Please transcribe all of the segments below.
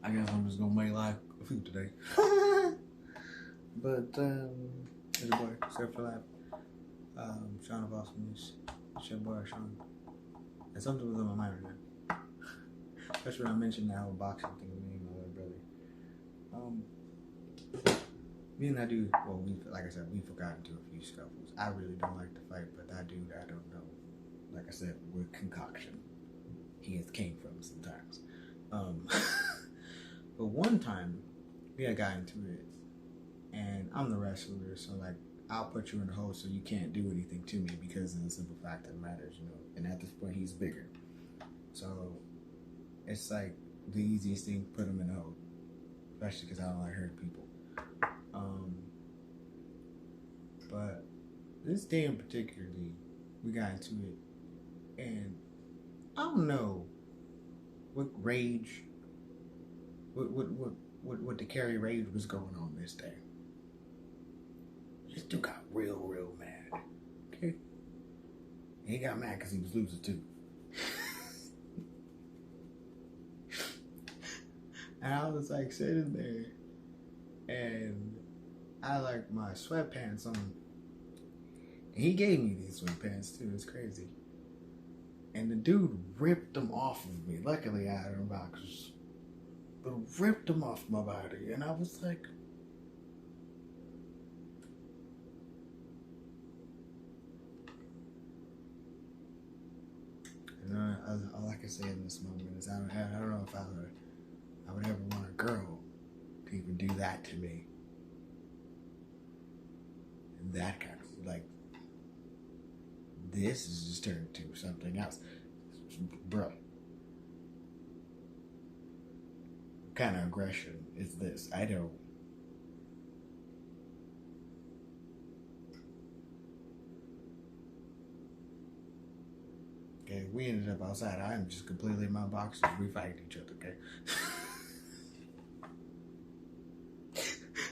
I guess I'm just gonna make live food today. But it's your boy, Surf for Life. Sean of Awesomeness. It's your boy, Sean. And something was on my mind right now. Especially when I mentioned that whole boxing thing with me and my little brother. Me and that dude, well, like I said, we've gotten into a few scuffles. I really don't like to fight, but that dude, I don't know. Like I said, we're concoction. He came from sometimes. But one time, we had got into it, and I'm the wrestler, so like, I'll put you in the hole so you can't do anything to me because of the simple fact that it matters, you know. And at this point, he's bigger. So, it's like the easiest thing to put him in the hole. Especially because I don't like hurting people. But this day in particularly, we got into it, and I don't know what rage, what the carry rage was going on this day. This dude got real mad. Okay, and he got mad because he was losing too. And I was like sitting there, and I like my sweatpants on. And he gave me these sweatpants too. It's crazy. And the dude ripped them off of me. Luckily, I had them boxers, but ripped them off my body, and I was like, and all I can say in this moment is I don't know if I would ever want a girl to even do that to me. And that kind of like. This is just turned to something else. Bro. What kind of aggression is this? I don't. Okay, we ended up outside. I am just completely in my boxers. We fighting each other, okay?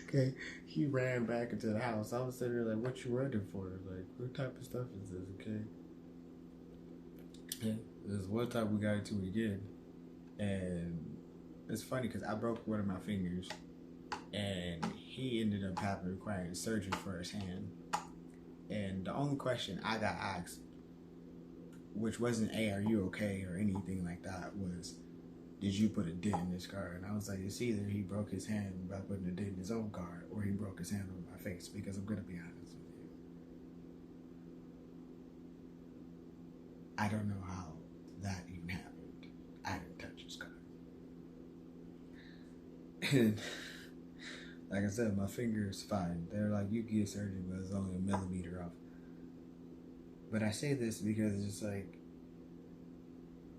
Okay, he ran back into the house. I was sitting there like, what you running for? Like, what type of stuff is this, okay? Yeah, there's one time we got into it again, and it's funny because I broke one of my fingers, and he ended up having requiring surgery for his hand. And the only question I got asked, which wasn't, hey, are you okay, or anything like that, was, did you put a dent in this car? And I was like, it's either he broke his hand by putting a dent in his own car, or he broke his hand on my face, because I'm going to be honest with you. I don't know how that even happened. I didn't touch his car. And like I said, my finger is fine. They're like, you can get surgery, but it's only a millimeter off. But I say this because it's just like,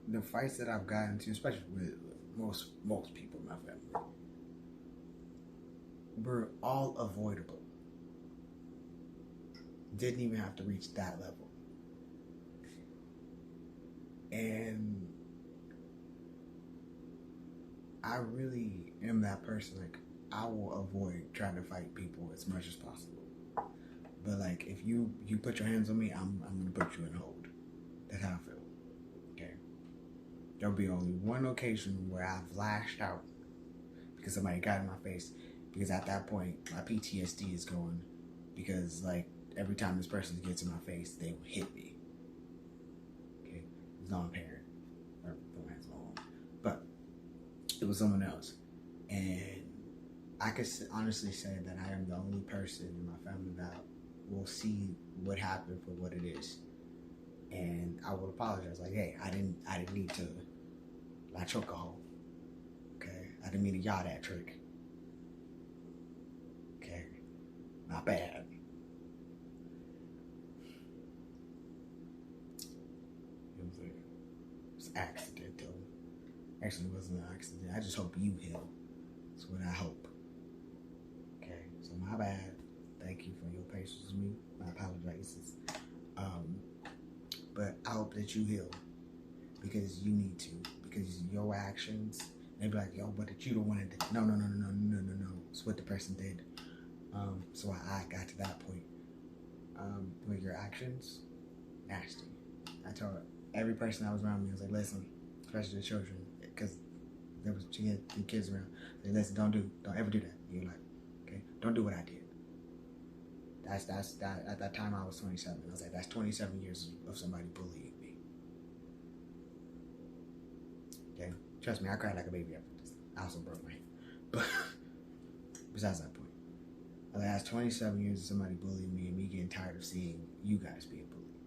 the fights that I've gotten into, especially with most people in my family, were all avoidable. Didn't even have to reach that level. And I really am that person. Like, I will avoid trying to fight people as much as possible. But like, if you put your hands on me, I'm gonna put you in hold. That's how I feel. Okay. There'll be only one occasion where I've lashed out because somebody got in my face. Because at that point, my PTSD is going. Because like, every time this person gets in my face, they will hit me. Okay, it's not a parent, or don't have someone, but it was someone else, and I could honestly say that I am the only person in my family that will see what happened for what it is, and I will apologize. Like, hey, I didn't need to choke a hole. Okay, I didn't mean to yaw that trick. Okay, not bad. It's accidental. Actually, it wasn't an accident. I just hope you heal. That's what I hope. Okay, so my bad. Thank you for your patience with me. My apologies. But I hope that you heal, because you need to. Because your actions, they be like, yo, but you don't want to. No. It's what the person did. So I got to that point. With your actions, nasty. I told every person that was around me, I was like, listen, especially the children, because She had the kids around. Like, listen, don't ever do that. And you're like, okay, don't do what I did. That's that. At that time, I was 27. I was like, that's 27 years of somebody bullying me. Okay, trust me, I cried like a baby after this. I also broke my hand, but besides that point, I was like, that's 27 years of somebody bullying me and me getting tired of seeing you guys being bullied.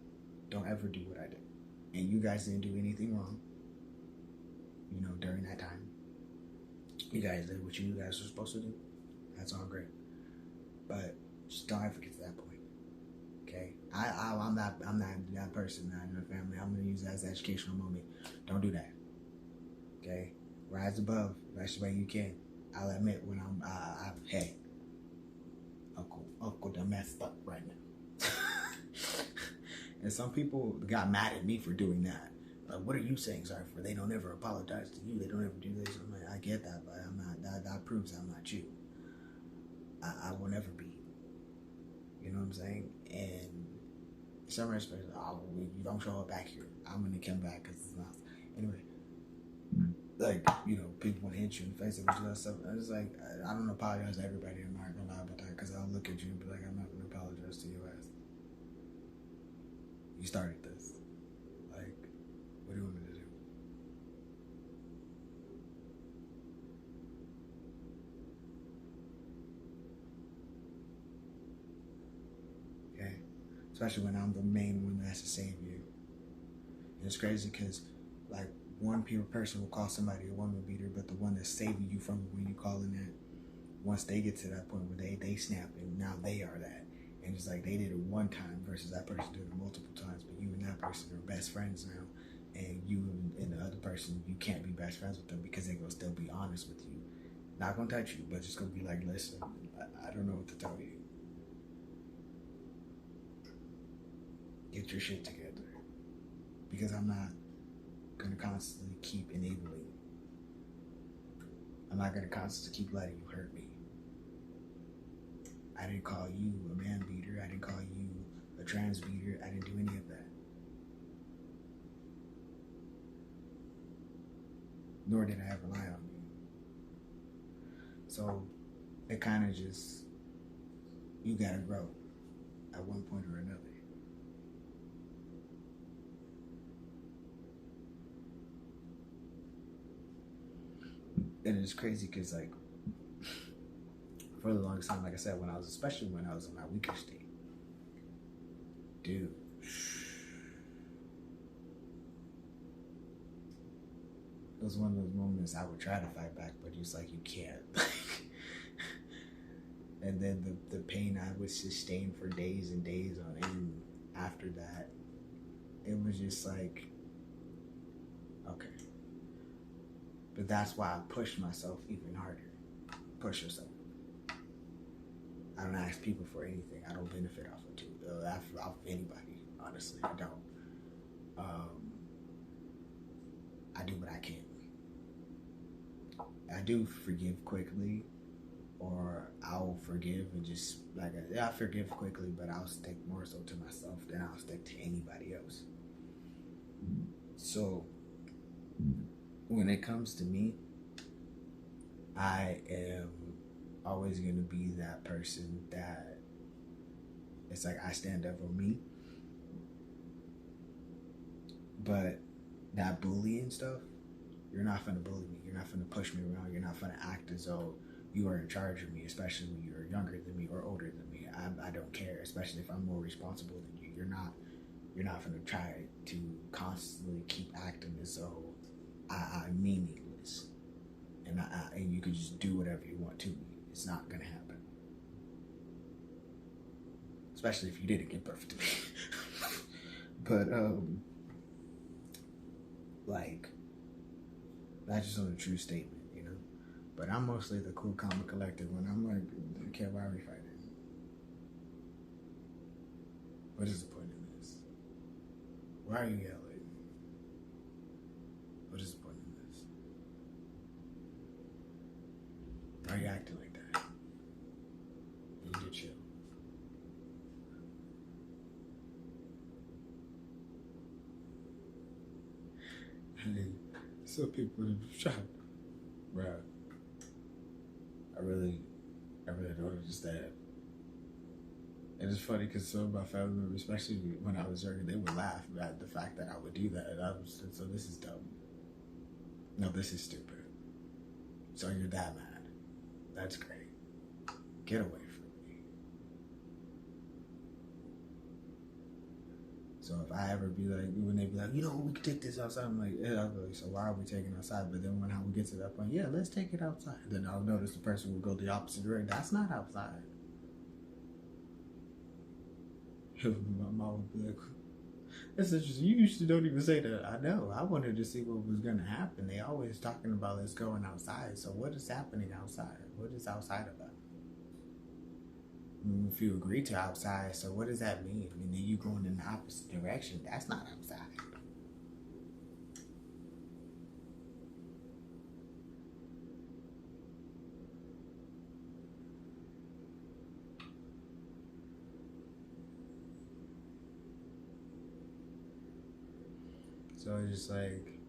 Don't ever do what I did, and you guys didn't do anything wrong. You know, during that time, you guys did what you guys were supposed to do. That's all great, but just don't ever get to that point. Okay, I'm not that person in the family. I'm gonna use that as an educational moment. Don't do that. Okay, rise above the best way you can. I'll admit when hey, Uncle done messed up right now. And some people got mad at me for doing that. Like, what are you saying sorry for? They don't ever apologize to you. They don't ever do this. I'm like, I get that, but I'm not. That proves I'm not you. I will never be. You know what I'm saying? And in some respects, you don't show up back here, I'm gonna come back because it's not. Anyway, like, you know, people want to hit you in the face and do that stuff. I was like, I don't apologize to everybody. I'm not gonna lie about that because I'll look at you and be like, I'm not gonna apologize to your ass. You started this. Like, what do you want me to do? Okay? Especially when I'm the main one that has to save you. And it's crazy because, like, one person will call somebody a woman beater, but the one that's saving you from it when you calling that, once they get to that point where they snap and now they are that. And it's like they did it one time versus that person doing it multiple times, but you and that person are best friends now. And you and the other person, you can't be best friends with them because they're going to still be honest with you. Not going to touch you, but just going to be like, listen, I don't know what to tell you. Get your shit together. Because I'm not going to constantly keep enabling. I'm not going to constantly keep letting you hurt me. I didn't call you a man beater. I didn't call you a trans beater. I didn't do any of that. Nor did I ever lie on you. So it kind of just, you gotta grow at one point or another. And it's crazy because, like, for the longest time, like I said, especially when I was in my weaker state, dude, it was one of those moments I would try to fight back, but it's like you can't. And then the pain I would sustain for days and days on end after that, it was just like, okay. But that's why I pushed myself even harder. Push yourself. I don't ask people for anything. I don't benefit off of anybody. Honestly, I don't. I do what I can. I do forgive quickly, or I'll forgive and just I forgive quickly, but I'll stick more so to myself than I'll stick to anybody else. So when it comes to me, I am always going to be that person that it's like I stand up for me. But that bullying stuff, you're not going to bully me. You're not going to push me around. You're not going to act as though you are in charge of me, especially when you're younger than me or older than me. I don't care, especially if I'm more responsible than you. You're not going to try to constantly keep acting as though I'm meaningless. And you can just do whatever you want to me. It's not going to happen. Especially if you didn't give birth to me. But, like, that's just on a true statement, you know? But I'm mostly the cool, calm, and collected one. I'm like, I don't care why we fighting. What is the point in this? Why are you yelling? What is the point in this? Why are you acting like that? You need to chill. And then some people have shot Bruh, I really don't understand. And it's funny because some of my family members, especially when I was younger, they would laugh at the fact that I would do that. And I was so this is dumb. No, this is stupid. So you're that mad. That's great. Get away from me. So if I ever be like, when they be like, you know, we can take this outside, I'm like, yeah, I'll be like, so why are we taking it outside? But then when we get to that point, yeah, let's take it outside. Then I'll notice the person will go the opposite direction. That's not outside. My mom would be like, that's interesting. You usually don't even say that. I know. I wanted to see what was going to happen. They always talking about let's going outside. So what is happening outside? What is outside about? If you agree to outside, so what does that mean? And then you going in the opposite direction. That's not outside. So it's just like,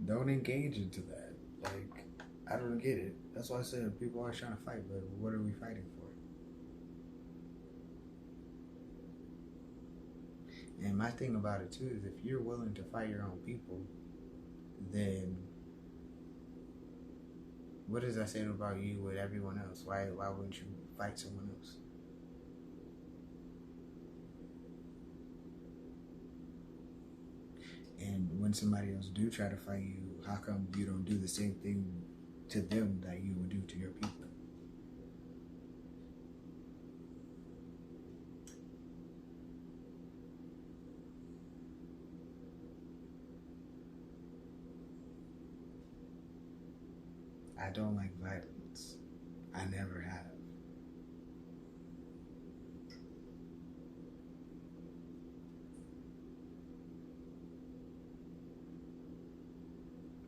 don't engage into that. Like, I don't get it. That's why I said people are trying to fight, but what are we fighting for? And my thing about it too is if you're willing to fight your own people, then what does that say about you with everyone else? Why wouldn't you fight someone else? And when somebody else do try to fight you, how come you don't do the same thing to them that you would do to your people? I don't like violence. I never have.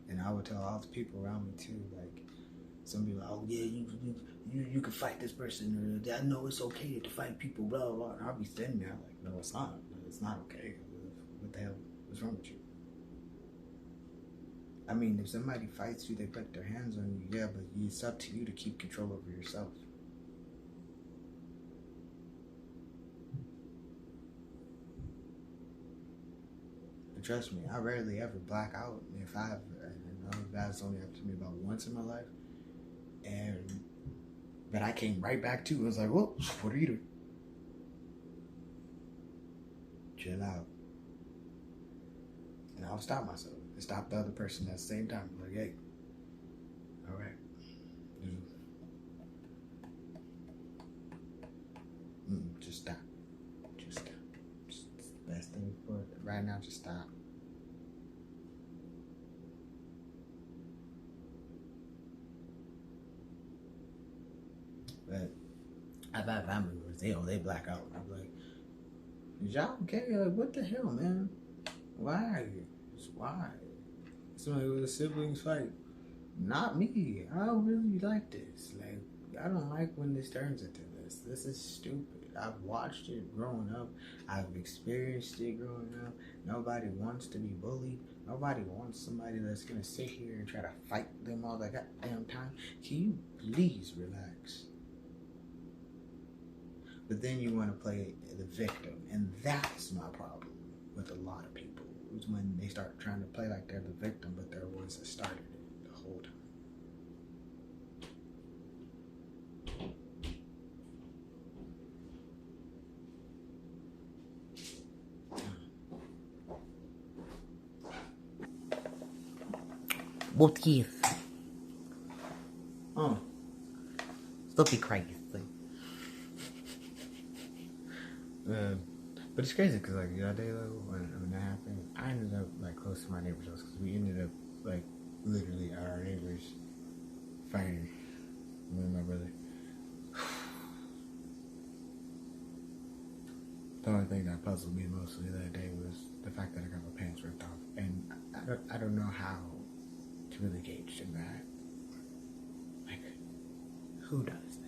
And I would tell all the people around me too, like some people, oh yeah, you can fight this person, or I know it's okay to fight people, blah blah blah. And I'll be standing there like, no, it's not. It's not okay. What the hell? What's wrong with you? I mean, if somebody fights you, they put their hands on you, yeah, but it's up to you to keep control over yourself. But trust me, I rarely ever black out. If I have, that's only happened to me about once in my life. And but I came right back to it. I was like, whoa, what are you doing? Chill out. And I'll stop myself and stop the other person at the same time. Like, hey, all right. Just stop. Just stop. Just the best thing for right now, just stop. But I've had family members, they black out. I'm like, is y'all okay? Like, what the hell, man? Why? Just why? Somebody with a siblings fight. Not me. I don't really like this. Like, I don't like when this turns into this. This is stupid. I've watched it growing up. I've experienced it growing up. Nobody wants to be bullied. Nobody wants somebody that's gonna sit here and try to fight them all the goddamn time. Can you please relax? But then you want to play the victim, and that's my problem with a lot of people. Is when they start trying to play like they're the victim, but they're the ones that started it the whole time. What is? Oh, stop be crazy. But it's crazy because like the other day though, when that happened, I ended up like close to my neighbor's house because we ended up like literally our neighbors fighting me and my brother. The only thing that puzzled me mostly that day was the fact that I got my pants ripped off, and I don't know how to really gauge in that. Like, who does that?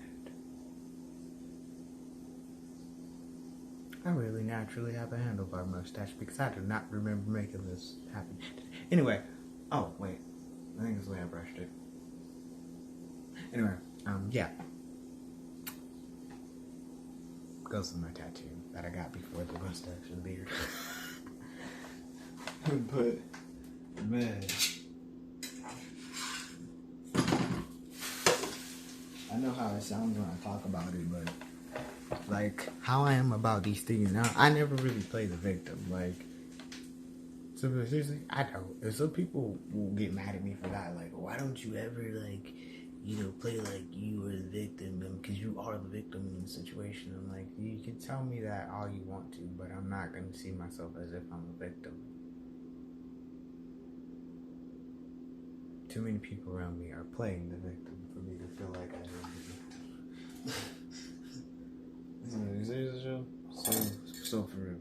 I really naturally have a handlebar mustache because I do not remember making this happen. Anyway, Oh, wait. I think it's the way I brushed it. Anyway, yeah. Goes with my tattoo that I got before the mustache and beard. But, man. I know how it sounds when I talk about it, but like how I am about these things now, I never really play the victim. Like, so seriously, I don't. And some people will get mad at me for that. Like, why don't you ever like, play like you were the victim because you are the victim in the situation. I'm like, you can tell me that all you want to, but I'm not gonna see myself as if I'm a victim. Too many people around me are playing the victim for me to feel like I am the victim. So for real.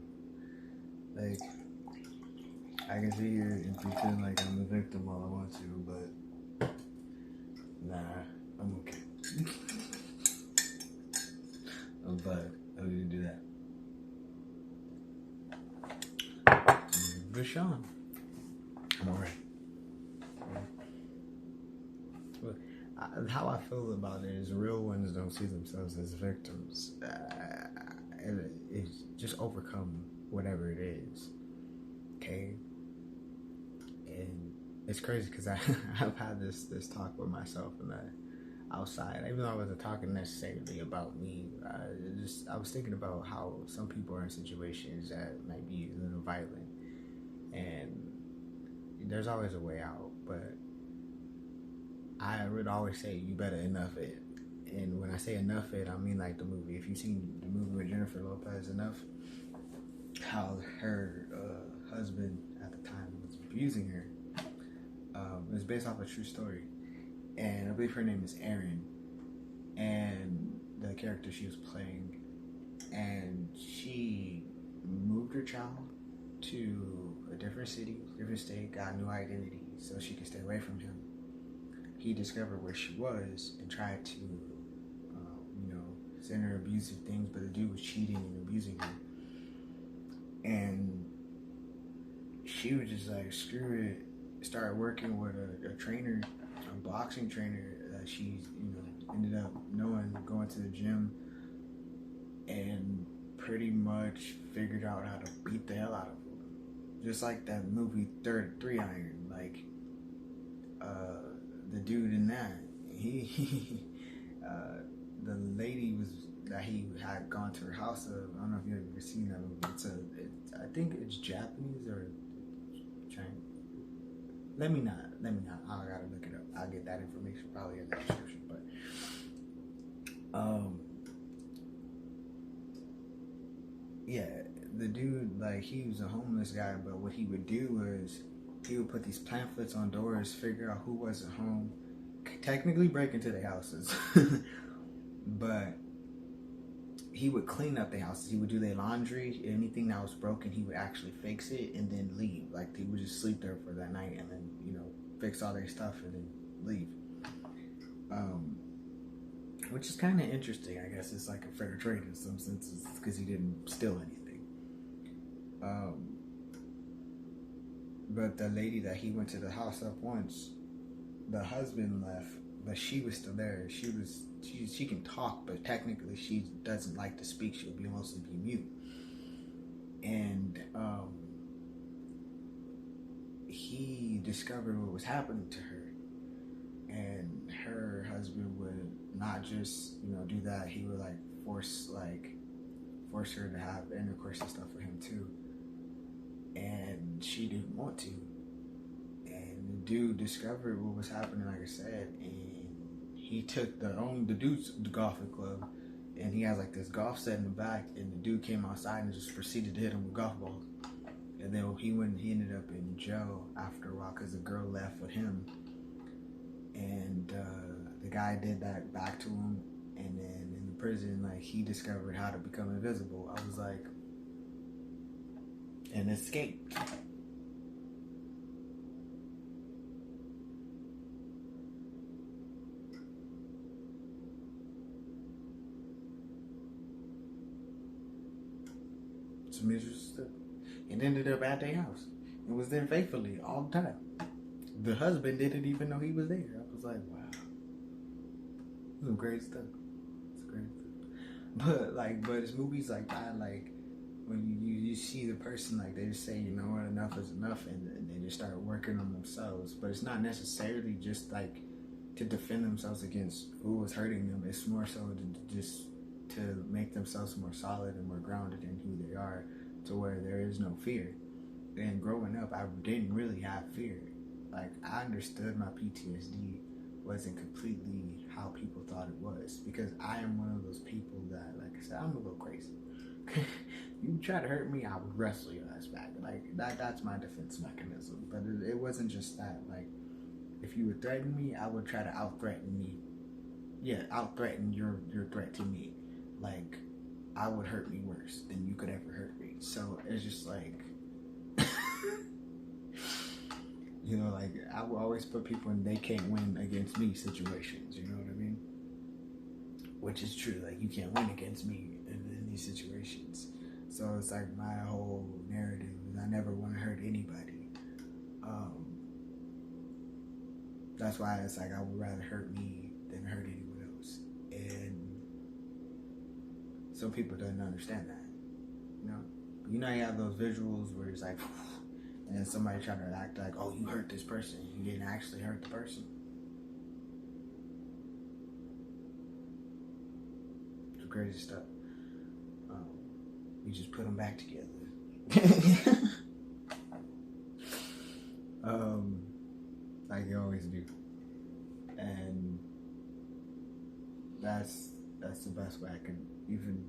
Like, I can sit here and pretend like I'm the victim all I want to, but nah, I'm okay. But I wouldn't do that. Good Sean. I'm alright. How I feel about it is real ones don't see themselves as victims. It's just overcome whatever it is. Okay? And it's crazy because I've had this talk with myself and outside. Even though I wasn't talking necessarily about me, I was thinking about how some people are in situations that might be a little violent. And there's always a way out, but I would always say you better enough it. And when I say enough it, I mean like the movie. If you've seen the movie with Jennifer Lopez, Enough, how her husband at the time was abusing her. It was based off a true story. And I believe her name is Erin. And the character she was playing. And she moved her child to a different city, different state, got a new identity so she could stay away from him. He discovered where she was and tried to, send her abusive things, but the dude was cheating and abusing her. And she was just like, screw it, started working with a trainer, a boxing trainer that she, ended up knowing, going to the gym, and pretty much figured out how to beat the hell out of him. Just like that movie 3 Iron, like, the dude in that, the lady that he had gone to her house of. I don't know if you've ever seen that movie. I think it's Japanese or Chinese. Let me not. I gotta look it up. I'll get that information probably in the description. But yeah, the dude, like, he was a homeless guy, but what he would do was he would put these pamphlets on doors, figure out who wasn't home, technically break into their houses, but he would clean up their houses. He would do their laundry. Anything that was broken, he would actually fix it and then leave. Like, he would just sleep there for that night and then, fix all their stuff and then leave. Which is kind of interesting. I guess it's like a fair trade in some senses because he didn't steal anything. But the lady that he went to the house of once, the husband left, but she was still there. She can talk, but technically she doesn't like to speak. She'll mostly be mute. And he discovered what was happening to her, and her husband would not just do that. He would force her to have intercourse and stuff with him too, and she didn't want to. And the dude discovered what was happening, like I said, and he took the dude's golfing club, and he has like this golf set in the back, and the dude came outside and just proceeded to hit him with golf balls. And then he ended up in jail after a while because the girl left with him, and the guy did that back to him. And then in the prison, like, he discovered how to become invisible. I was like, and escaped. Some miserable stuff. And ended up at their house. It was there faithfully all the time. The husband didn't even know he was there. I was like, wow, some great stuff. It's great stuff. But it's movies like that, like when you see the person, like they just say, you know what, enough is enough, and they just start working on themselves. But it's not necessarily just like to defend themselves against who was hurting them. It's more so to make themselves more solid and more grounded in who they are, to where there is no fear. And growing up, I didn't really have fear. Like, I understood my PTSD wasn't completely how people thought it was, because I am one of those people that, like I said, I'm a little crazy. You try to hurt me, I would wrestle your ass back. Like, that's my defense mechanism. But it wasn't just that. Like, if you would threaten me, I would try to out-threaten me. Yeah, out-threaten your threat to me. Like, I would hurt me worse than you could ever hurt me. So it's just like, you know, like, I will always put people in they can't win against me situations. You know what I mean? Which is true. Like, you can't win against me in these situations. So it's like my whole narrative is I never want to hurt anybody. That's why it's like I would rather hurt me than hurt anyone else. And some people don't understand that. You know, you have those visuals where it's like, and then somebody trying to act like, oh, you hurt this person. You didn't actually hurt the person. It's crazy stuff. You just put them back together. Like you always do. And that's the best way I can even,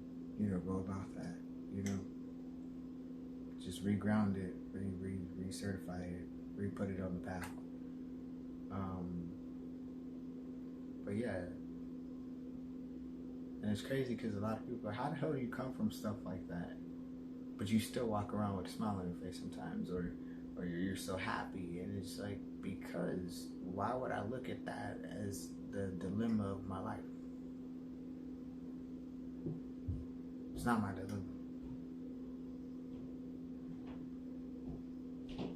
go about that, Just reground it, recertify it, re-put it on the path. But yeah. And it's crazy because a lot of people are, how the hell do you come from stuff like that? But you still walk around with a smile on your face sometimes, or you're so happy. And it's like, because why would I look at that as the dilemma of my life? It's not my dilemma.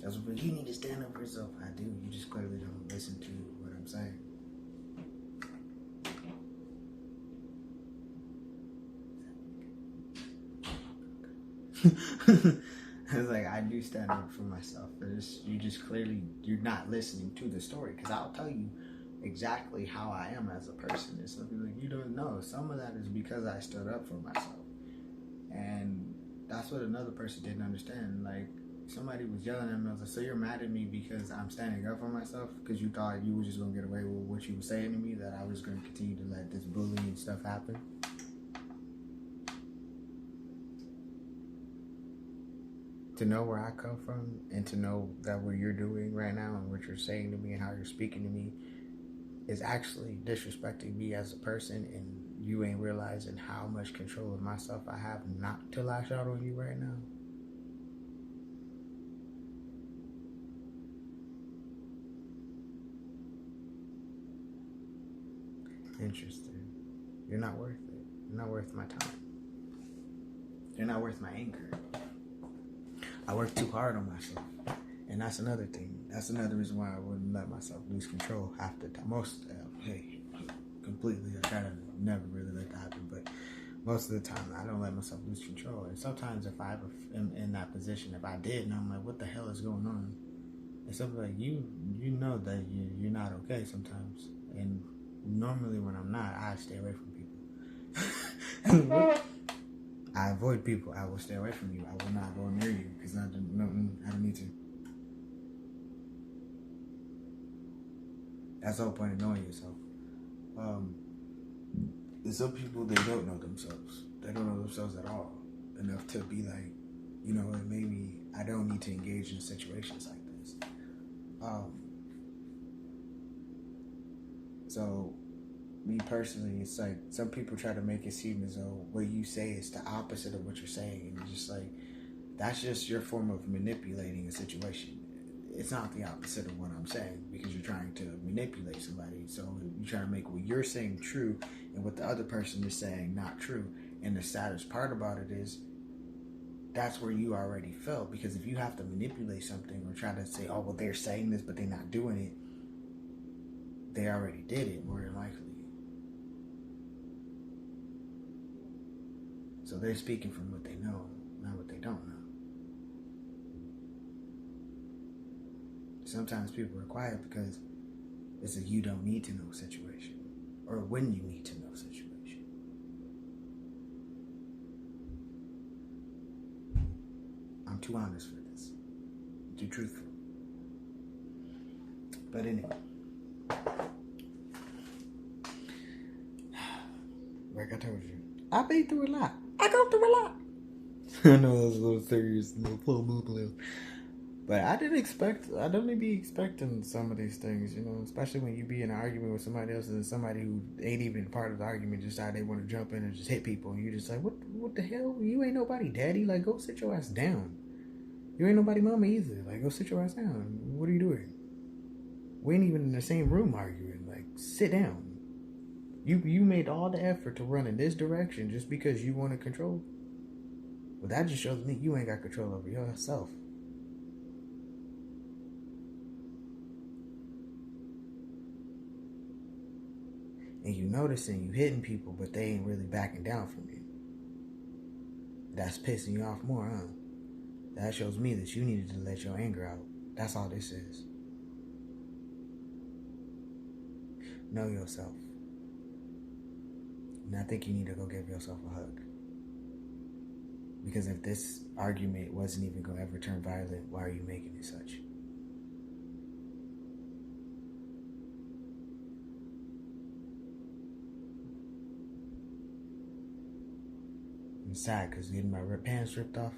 That's what you need to stand up for yourself. I do. You just clearly don't listen to what I'm saying. It's like, I do stand up for myself. You're not listening to the story, because I'll tell you exactly how I am as a person. It's something like, you don't know. Some of that is because I stood up for myself. And that's what another person didn't understand. Like, somebody was yelling at me. I was like, so you're mad at me because I'm standing up for myself? Because you thought you were just going to get away with what you were saying to me, that I was going to continue to let this bullying stuff happen? To know where I come from, and to know that what you're doing right now and what you're saying to me and how you're speaking to me is actually disrespecting me as a person, and you ain't realizing how much control of myself I have not to lash out on you right now. Interesting. You're not worth it. You're not worth my time. You're not worth my anger. I work too hard on myself. And that's another thing. That's another reason why I wouldn't let myself lose control half the time. Completely. I try to never really let that happen. But most of the time, I don't let myself lose control. And sometimes if I am in that position, if I did, and I'm like, what the hell is going on? And something like, you know that you're not okay sometimes. And normally when I'm not, I stay away from people. I avoid people. I will stay away from you. I will not go near you because I don't need to. That's the whole point of knowing yourself. There's some people, they don't know themselves. They don't know themselves at all enough to be like, maybe I don't need to engage in situations like this. So, me personally, it's like some people try to make it seem as though what you say is the opposite of what you're saying, and it's just like, that's just your form of manipulating a situation. It's not the opposite of what I'm saying, because you're trying to manipulate somebody. So you try to make what you're saying true and what the other person is saying not true. And the saddest part about it is that's where you already felt. Because if you have to manipulate something or try to say, oh, well, they're saying this, but they're not doing it, they already did it, more than likely. So they're speaking from what they know, not what they don't know. Sometimes people are quiet because it's a you don't need to know situation, or when you need to know situation. I'm too honest for this. I'm too truthful. But anyway. Like I told you, I've been through a lot. I go through a lot. I know that was a little serious, a little full mood. But I don't be expecting some of these things, you know, especially when you be in an argument with somebody else and somebody who ain't even part of the argument just decide they want to jump in and just hit people. And you just like, what the hell? You ain't nobody daddy. Like, go sit your ass down. You ain't nobody mama either. Like, go sit your ass down. What are you doing? We ain't even in the same room arguing. Like, sit down. You made all the effort to run in this direction just because you want to control. Well, that just shows me you ain't got control over yourself. And you noticing you hitting people, but they ain't really backing down from you. That's pissing you off more, huh? That shows me that you needed to let your anger out. That's all this is. Know yourself. And I think you need to go give yourself a hug. Because if this argument wasn't even going to ever turn violent, why are you making it such? I'm sad because getting my pants ripped off,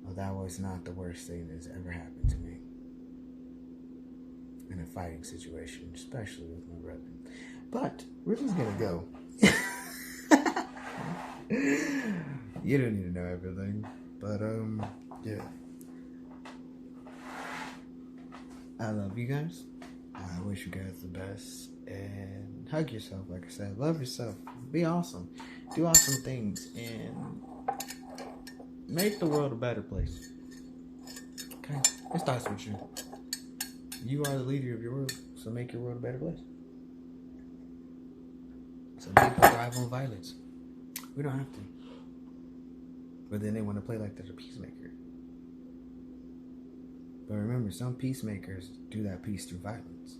well, that was not the worst thing that's ever happened to me. In a fighting situation, especially with my brother. But we're just going to go. You don't need to know everything. But, yeah. I love you guys. I wish you guys the best. And hug yourself, like I said. Love yourself. Be awesome. Do awesome things. And make the world a better place. Okay? It starts with you. You are the leader of your world. So make your world a better place. Some people thrive on violence. We don't have to. But then they want to play like they're a peacemaker. But remember, some peacemakers do that peace through violence.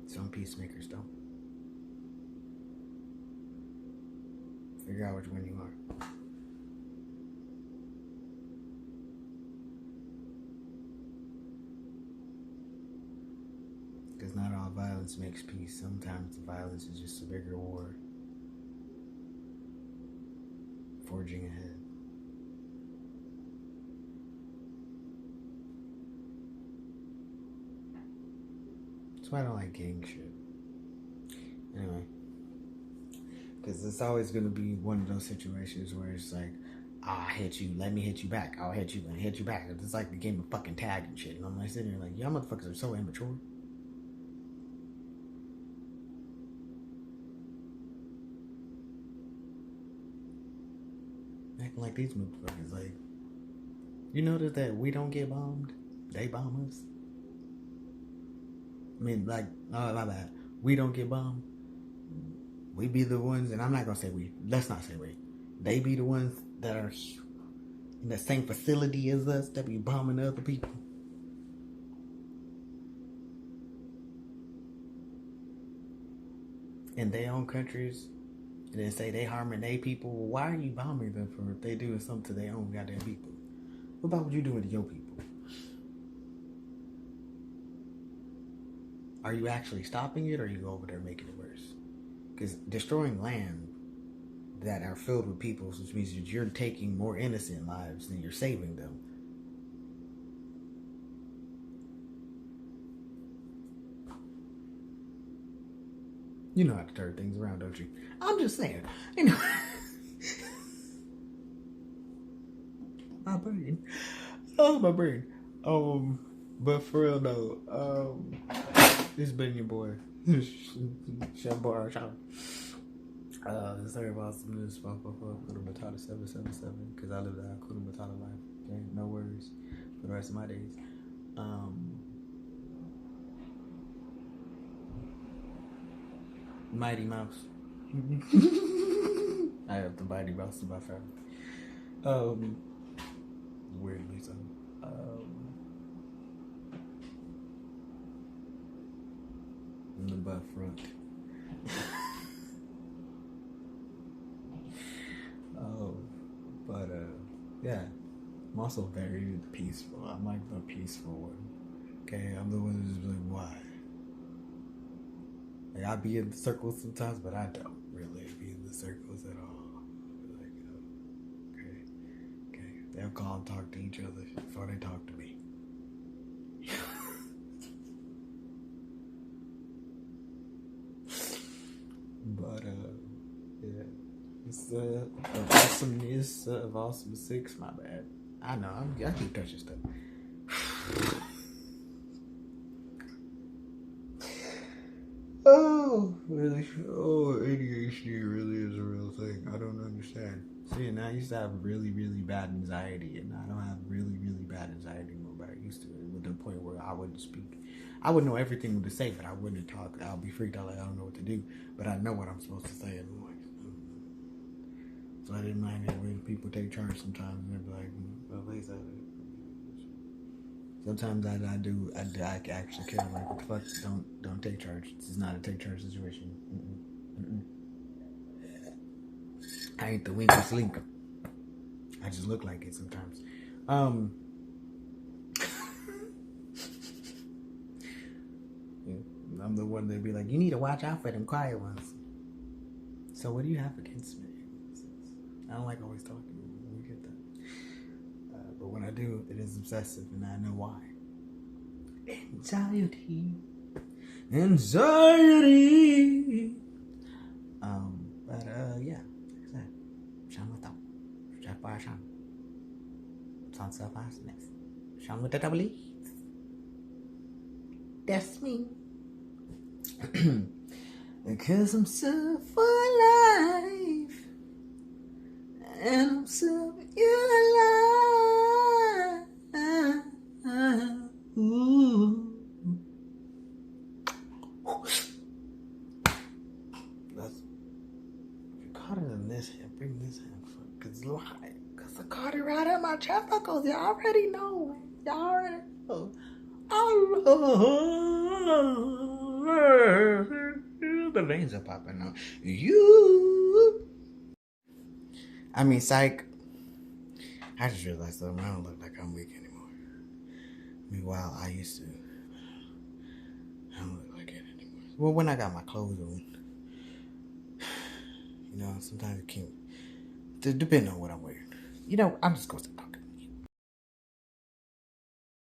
Some peacemakers don't. Figure out which one you are. Because not all violence makes peace. Sometimes the violence is just a bigger war. Forging ahead. That's why I don't like gang shit. Anyway. Because it's always going to be one of those situations where it's like, I'll hit you, let me hit you back. I'll hit you and hit you back. It's like the game of fucking tag and shit. And I'm like sitting there like, y'all motherfuckers are so immature. Acting like these motherfuckers, like, you notice that we don't get bombed, they bomb us. I mean, like, oh, my bad. We don't get bombed. We be the ones, and I'm not gonna say we. Let's not say we. They be the ones that are in the same facility as us that be bombing other people. In their own countries. And then say they harming their people. Well, why are you bombing them for if they doing something to their own goddamn people? What about what you doing to your people? Are you actually stopping it, or are you over there making it worse? Because destroying land that are filled with people, which means that you're taking more innocent lives than you're saving them. You know how to turn things around, don't you? I'm just saying. You know. My brain. Oh, my brain. But for real though, this has been your boy. Shambar. The story about some news for Kuna Matata 777 because I live that Kuna Matata life. Okay, no worries for the rest of my days. Mighty Mouse. I have the Mighty Mouse in my family. Weirdly so. In the butt front. Yeah. I'm also very peaceful. I'm like the peaceful one. Okay, I'm the one who's just like, why? Like I be in the circles sometimes, but I don't really be in the circles at all. Like, okay. They'll call and talk to each other before they talk to me. But yeah. It's of awesomeness of awesome 6. My bad. I know. I keep touching stuff. Oh, really? Oh, ADHD really is a real thing. I don't understand. See, and I used to have really, really bad anxiety, and I don't have really, really bad anxiety anymore. But I used to, with the point where I wouldn't speak. I would know everything to say, but I wouldn't talk. I'll be freaked out, like I don't know what to do, but I know what I'm supposed to say. And I'm like, so I didn't mind it when people take charge sometimes, and they'd be like, well, please, sometimes I actually care. I'm like, what the fuck? Don't take charge. This is not a take charge situation. I ain't the weakest link. I just look like it sometimes. I'm the one that'd be like, you need to watch out for them quiet ones. So what do you have against me? I don't like always talking. We get that. But when I do, it is obsessive, and I know why. Anxiety. But yeah, like I said, Sean with that. Jack by Sean. Sounds so fast next. Sean with the double E. That's me. Because I'm so for life. And I'm so your life. Ooh. That's harder than this hand. Bring this hand because I caught it right at my chesticles. Y'all already know. The veins are popping out. I mean, psych. I just realized though, I don't look like I'm weak anymore. Meanwhile, I used to. I don't look like it anymore. Well, when I got my clothes on, sometimes it can't. Depending on what I'm wearing. I'm just gonna stop.